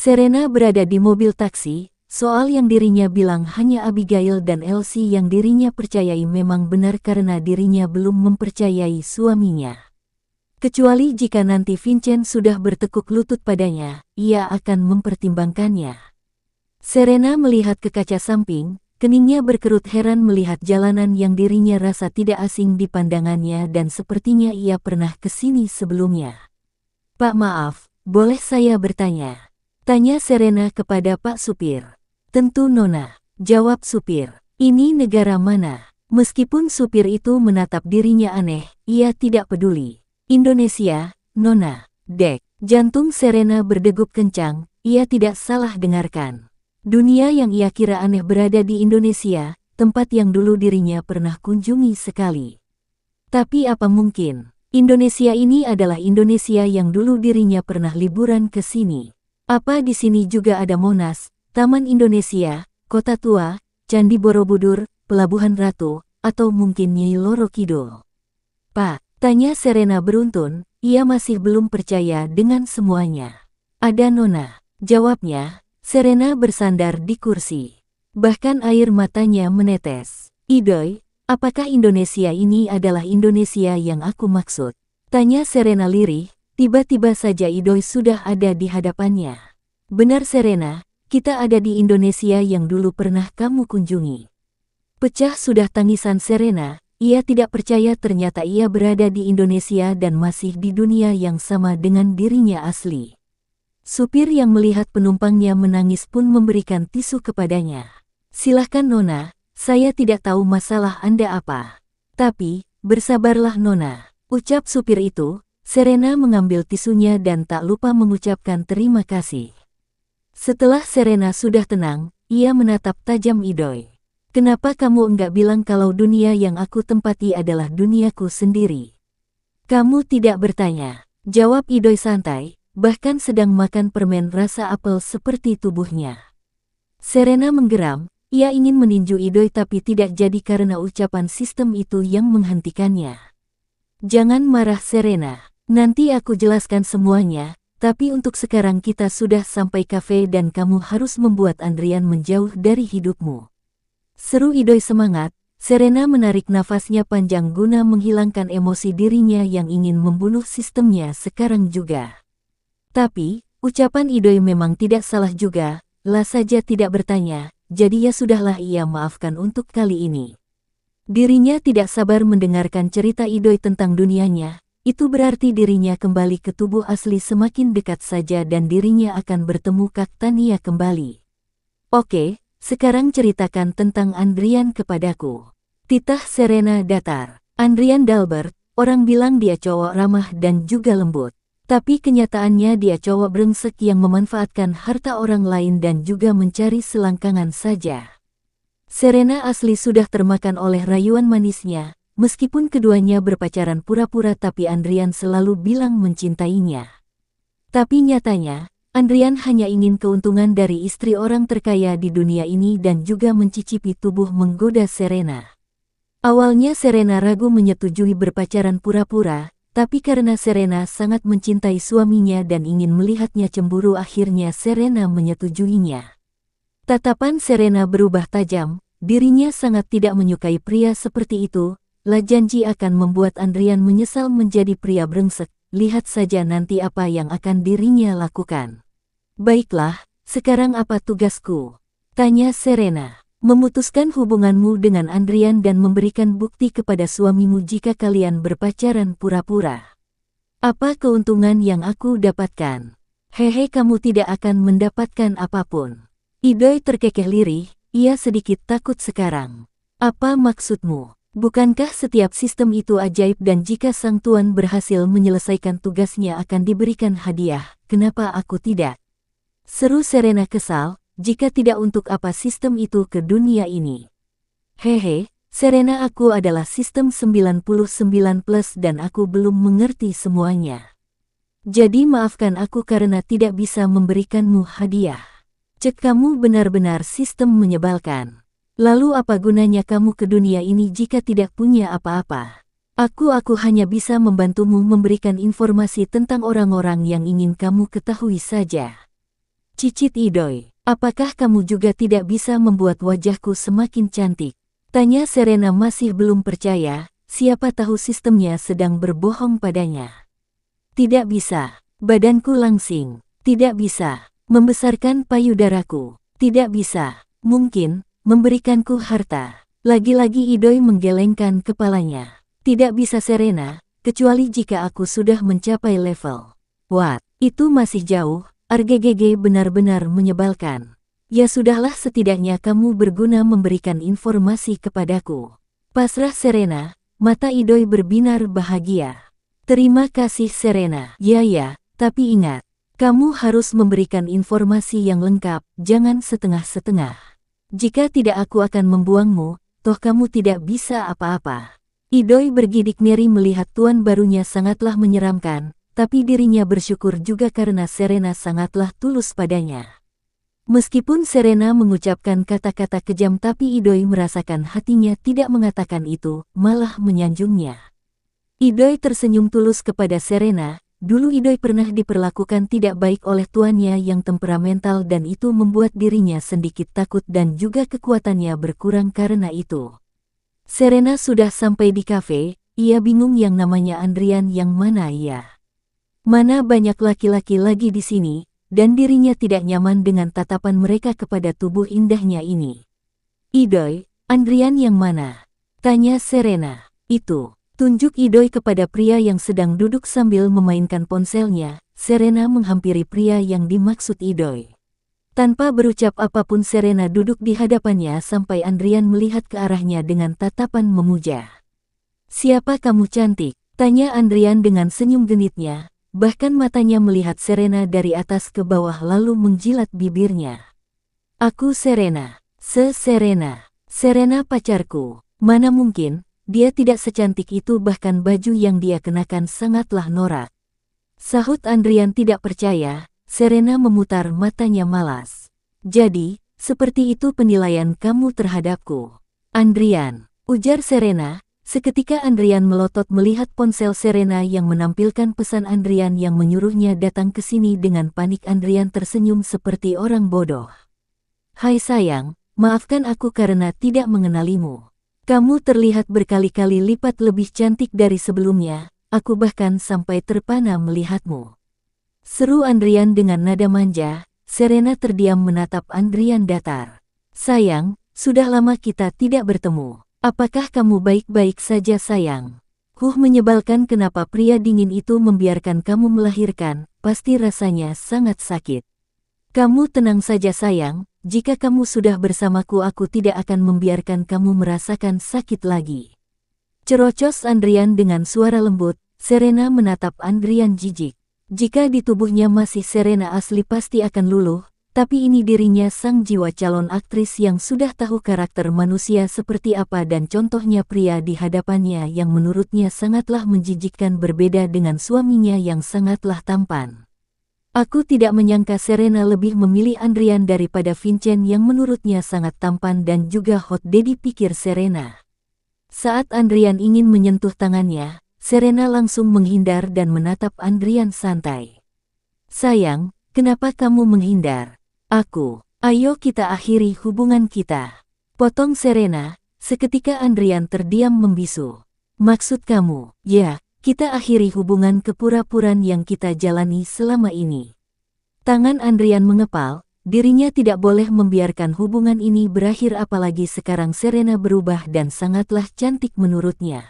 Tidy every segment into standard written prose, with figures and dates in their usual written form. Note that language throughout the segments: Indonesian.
Serena berada di mobil taksi, soal yang dirinya bilang hanya Abigail dan Elsie yang dirinya percayai memang benar karena dirinya belum mempercayai suaminya. Kecuali jika nanti Vincent sudah bertekuk lutut padanya, ia akan mempertimbangkannya. Serena melihat ke kaca samping, keningnya berkerut heran melihat jalanan yang dirinya rasa tidak asing di pandangannya dan sepertinya ia pernah ke sini sebelumnya. "Pak, maaf, boleh saya bertanya?" tanya Serena kepada Pak Supir. "Tentu Nona," jawab supir. "Ini negara mana?" Meskipun supir itu menatap dirinya aneh, ia tidak peduli. "Indonesia, Nona." Dek, jantung Serena berdegup kencang, ia tidak salah dengarkan. Dunia yang ia kira aneh berada di Indonesia, tempat yang dulu dirinya pernah kunjungi sekali. Tapi apa mungkin? Indonesia ini adalah Indonesia yang dulu dirinya pernah liburan ke sini. Apa di sini juga ada Monas, Taman Indonesia, Kota Tua, Candi Borobudur, Pelabuhan Ratu, atau mungkin Nyi Loro Kidul? "Pak," tanya Serena beruntun, ia masih belum percaya dengan semuanya. "Ada Nona," jawabnya. Serena bersandar di kursi. Bahkan air matanya menetes. "Idoy, apakah Indonesia ini adalah Indonesia yang aku maksud?" tanya Serena lirih. Tiba-tiba saja Idoy sudah ada di hadapannya. "Benar Serena, kita ada di Indonesia yang dulu pernah kamu kunjungi." Pecah sudah tangisan Serena, ia tidak percaya ternyata ia berada di Indonesia dan masih di dunia yang sama dengan dirinya asli. Supir yang melihat penumpangnya menangis pun memberikan tisu kepadanya. "Silahkan Nona, saya tidak tahu masalah Anda apa. Tapi, bersabarlah Nona," ucap supir itu. Serena mengambil tisunya dan tak lupa mengucapkan terima kasih. Setelah Serena sudah tenang, ia menatap tajam Idoy. "Kenapa kamu enggak bilang kalau dunia yang aku tempati adalah duniaku sendiri?" "Kamu tidak bertanya," jawab Idoy santai, bahkan sedang makan permen rasa apel seperti tubuhnya. Serena menggeram, ia ingin meninju Idoy tapi tidak jadi karena ucapan sistem itu yang menghentikannya. "Jangan marah Serena. Nanti aku jelaskan semuanya, tapi untuk sekarang kita sudah sampai kafe dan kamu harus membuat Andrian menjauh dari hidupmu," seru Idoy semangat. Serena menarik nafasnya panjang guna menghilangkan emosi dirinya yang ingin membunuh sistemnya sekarang juga. Tapi, ucapan Idoy memang tidak salah juga, lah saja tidak bertanya, jadi ya sudahlah ia maafkan untuk kali ini. Dirinya tidak sabar mendengarkan cerita Idoy tentang dunianya. Itu berarti dirinya kembali ke tubuh asli semakin dekat saja dan dirinya akan bertemu Kak Tania kembali. "Oke, sekarang ceritakan tentang Andrian kepadaku," titah Serena datar. Andrian Dalbert, orang bilang dia cowok ramah dan juga lembut. Tapi kenyataannya dia cowok brengsek yang memanfaatkan harta orang lain dan juga mencari selangkangan saja. Serena asli sudah termakan oleh rayuan manisnya. Meskipun keduanya berpacaran pura-pura tapi Andrian selalu bilang mencintainya. Tapi nyatanya, Andrian hanya ingin keuntungan dari istri orang terkaya di dunia ini dan juga mencicipi tubuh menggoda Serena. Awalnya Serena ragu menyetujui berpacaran pura-pura, tapi karena Serena sangat mencintai suaminya dan ingin melihatnya cemburu akhirnya Serena menyetujuinya. Tatapan Serena berubah tajam, dirinya sangat tidak menyukai pria seperti itu. Lah janji akan membuat Andrian menyesal menjadi pria brengsek, lihat saja nanti apa yang akan dirinya lakukan. "Baiklah, sekarang apa tugasku?" tanya Serena. "Memutuskan hubunganmu dengan Andrian dan memberikan bukti kepada suamimu jika kalian berpacaran pura-pura. Apa keuntungan yang aku dapatkan?" "Hehe, kamu tidak akan mendapatkan apapun." Idoy terkekeh lirih, ia sedikit takut sekarang. "Apa maksudmu? Bukankah setiap sistem itu ajaib dan jika sang tuan berhasil menyelesaikan tugasnya akan diberikan hadiah, kenapa aku tidak?" seru Serena kesal, "Jika tidak untuk apa sistem itu ke dunia ini?" "Hehe, Serena aku adalah sistem 99+ dan aku belum mengerti semuanya. Jadi maafkan aku karena tidak bisa memberikanmu hadiah." "Cek kamu benar-benar sistem menyebalkan. Lalu apa gunanya kamu ke dunia ini jika tidak punya apa-apa? Aku hanya bisa membantumu memberikan informasi tentang orang-orang yang ingin kamu ketahui saja." Cicit Idoy, apakah kamu juga tidak bisa membuat wajahku semakin cantik? Tanya Serena masih belum percaya, siapa tahu sistemnya sedang berbohong padanya. Tidak bisa, badanku langsing. Tidak bisa, membesarkan payudaraku. Tidak bisa, mungkin, memberikanku harta. Lagi-lagi Idoy menggelengkan kepalanya. Tidak bisa Serena, kecuali jika aku sudah mencapai level. What? Itu masih jauh, RGGG benar-benar menyebalkan. Ya sudahlah, setidaknya kamu berguna memberikan informasi kepadaku. Pasrah Serena, mata Idoy berbinar bahagia. Terima kasih Serena. Ya, tapi ingat, kamu harus memberikan informasi yang lengkap, jangan setengah-setengah. Jika tidak aku akan membuangmu, toh kamu tidak bisa apa-apa. Idoy bergidik ngeri melihat tuan barunya sangatlah menyeramkan, tapi dirinya bersyukur juga karena Serena sangatlah tulus padanya. Meskipun Serena mengucapkan kata-kata kejam tapi Idoy merasakan hatinya tidak mengatakan itu, malah menyanjungnya. Idoy tersenyum tulus kepada Serena, dulu Idoy pernah diperlakukan tidak baik oleh tuannya yang temperamental dan itu membuat dirinya sedikit takut dan juga kekuatannya berkurang karena itu. Serena sudah sampai di kafe, ia bingung yang namanya Andrian yang mana ia. Mana banyak laki-laki lagi di sini, dan dirinya tidak nyaman dengan tatapan mereka kepada tubuh indahnya ini. Idoy, Andrian yang mana? Tanya Serena. Itu, tunjuk Idoy kepada pria yang sedang duduk sambil memainkan ponselnya. Serena menghampiri pria yang dimaksud Idoy. Tanpa berucap apapun Serena duduk di hadapannya sampai Andrian melihat ke arahnya dengan tatapan memuja. Siapa kamu cantik? Tanya Andrian dengan senyum genitnya, bahkan matanya melihat Serena dari atas ke bawah lalu menjilat bibirnya. Aku Serena. Serena. Serena pacarku. Mana mungkin, dia tidak secantik itu bahkan baju yang dia kenakan sangatlah norak. Sahut Andrian tidak percaya. Serena memutar matanya malas. Jadi, seperti itu penilaian kamu terhadapku. Andrian, ujar Serena. Seketika Andrian melotot melihat ponsel Serena yang menampilkan pesan Andrian yang menyuruhnya datang ke sini dengan panik. Andrian tersenyum seperti orang bodoh. Hai sayang, maafkan aku karena tidak mengenalimu. Kamu terlihat berkali-kali lipat lebih cantik dari sebelumnya, aku bahkan sampai terpana melihatmu. Seru Andrian dengan nada manja. Serena terdiam menatap Andrian datar. Sayang, sudah lama kita tidak bertemu. Apakah kamu baik-baik saja sayang? Menyebalkan kenapa pria dingin itu membiarkan kamu melahirkan, pasti rasanya sangat sakit. Kamu tenang saja sayang, jika kamu sudah bersamaku aku tidak akan membiarkan kamu merasakan sakit lagi. Cerocos Andrian dengan suara lembut. Serena menatap Andrian jijik. Jika di tubuhnya masih Serena asli pasti akan luluh, tapi ini dirinya sang jiwa calon aktris yang sudah tahu karakter manusia seperti apa dan contohnya pria di hadapannya yang menurutnya sangatlah menjijikkan berbeda dengan suaminya yang sangatlah tampan. Aku tidak menyangka Serena lebih memilih Andrian daripada Vincent yang menurutnya sangat tampan dan juga hot daddy pikir Serena. Saat Andrian ingin menyentuh tangannya, Serena langsung menghindar dan menatap Andrian santai. Sayang, kenapa kamu menghindar? Ayo kita akhiri hubungan kita. Potong Serena, seketika Andrian terdiam membisu. Maksud kamu, ya, kita akhiri hubungan kepura-puran yang kita jalani selama ini. Tangan Andrian mengepal, dirinya tidak boleh membiarkan hubungan ini berakhir apalagi sekarang Serena berubah dan sangatlah cantik menurutnya.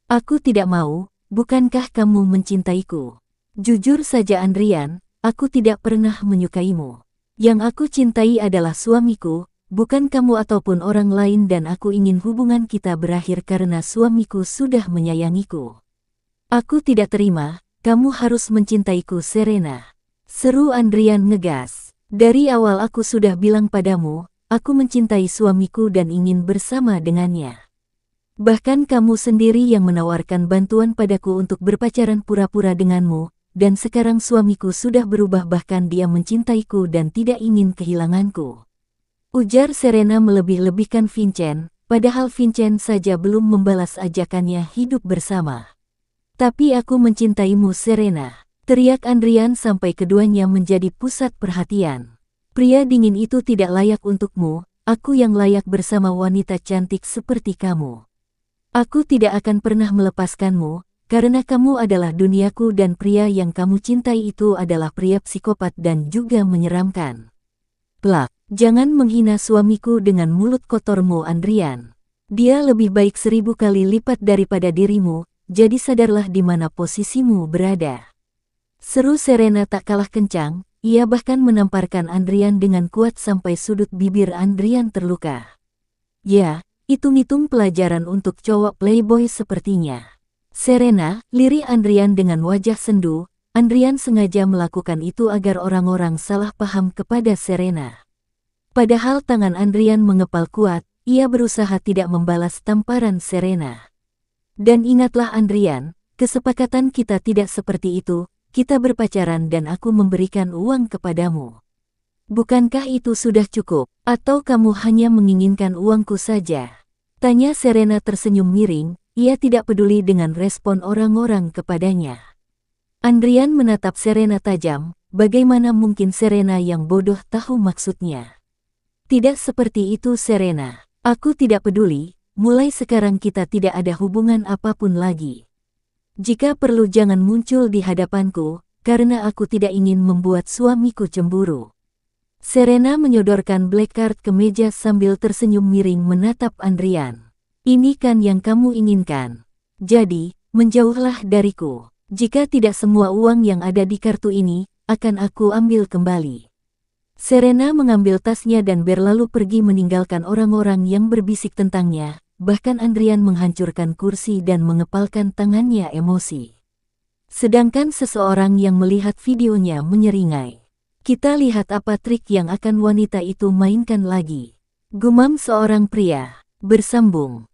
Aku tidak mau, bukankah kamu mencintaiku? Jujur saja Andrian, aku tidak pernah menyukaimu. Yang aku cintai adalah suamiku, bukan kamu ataupun orang lain dan aku ingin hubungan kita berakhir karena suamiku sudah menyayangiku. Aku tidak terima, kamu harus mencintaiku Serena. Seru Andrian ngegas. Dari awal aku sudah bilang padamu, aku mencintai suamiku dan ingin bersama dengannya. Bahkan kamu sendiri yang menawarkan bantuan padaku untuk berpacaran pura-pura denganmu, dan sekarang suamiku sudah berubah bahkan dia mencintaiku dan tidak ingin kehilanganku. Ujar Serena melebih-lebihkan Vincent, padahal Vincent saja belum membalas ajakannya hidup bersama. Tapi aku mencintaimu Serena, teriak Andrian sampai keduanya menjadi pusat perhatian. Pria dingin itu tidak layak untukmu, aku yang layak bersama wanita cantik seperti kamu. Aku tidak akan pernah melepaskanmu, karena kamu adalah duniaku dan pria yang kamu cintai itu adalah pria psikopat dan juga menyeramkan. Plak, jangan menghina suamiku dengan mulut kotormu, Andrian. Dia lebih baik 1000 kali lipat daripada dirimu, jadi sadarlah di mana posisimu berada. Seru Serena tak kalah kencang, ia bahkan menamparkan Andrian dengan kuat sampai sudut bibir Andrian terluka. Ya, hitung-hitung pelajaran untuk cowok playboy sepertinya. Serena, lirik Andrian dengan wajah sendu. Andrian sengaja melakukan itu agar orang-orang salah paham kepada Serena. Padahal tangan Andrian mengepal kuat, ia berusaha tidak membalas tamparan Serena. Dan ingatlah Andrian, kesepakatan kita tidak seperti itu. Kita berpacaran dan aku memberikan uang kepadamu. Bukankah itu sudah cukup, atau kamu hanya menginginkan uangku saja? Tanya Serena tersenyum miring, ia tidak peduli dengan respon orang-orang kepadanya. Andrian menatap Serena tajam, bagaimana mungkin Serena yang bodoh tahu maksudnya? Tidak seperti itu Serena, aku tidak peduli, mulai sekarang kita tidak ada hubungan apapun lagi. Jika perlu jangan muncul di hadapanku, karena aku tidak ingin membuat suamiku cemburu. Serena menyodorkan black card ke meja sambil tersenyum miring menatap Andrian. Ini kan yang kamu inginkan. Jadi, menjauhlah dariku. Jika tidak semua uang yang ada di kartu ini, akan aku ambil kembali. Serena mengambil tasnya dan berlalu pergi meninggalkan orang-orang yang berbisik tentangnya. Bahkan Andrian menghancurkan kursi dan mengepalkan tangannya emosi. Sedangkan seseorang yang melihat videonya menyeringai. Kita lihat apa trik yang akan wanita itu mainkan lagi. Gumam seorang pria. Bersambung.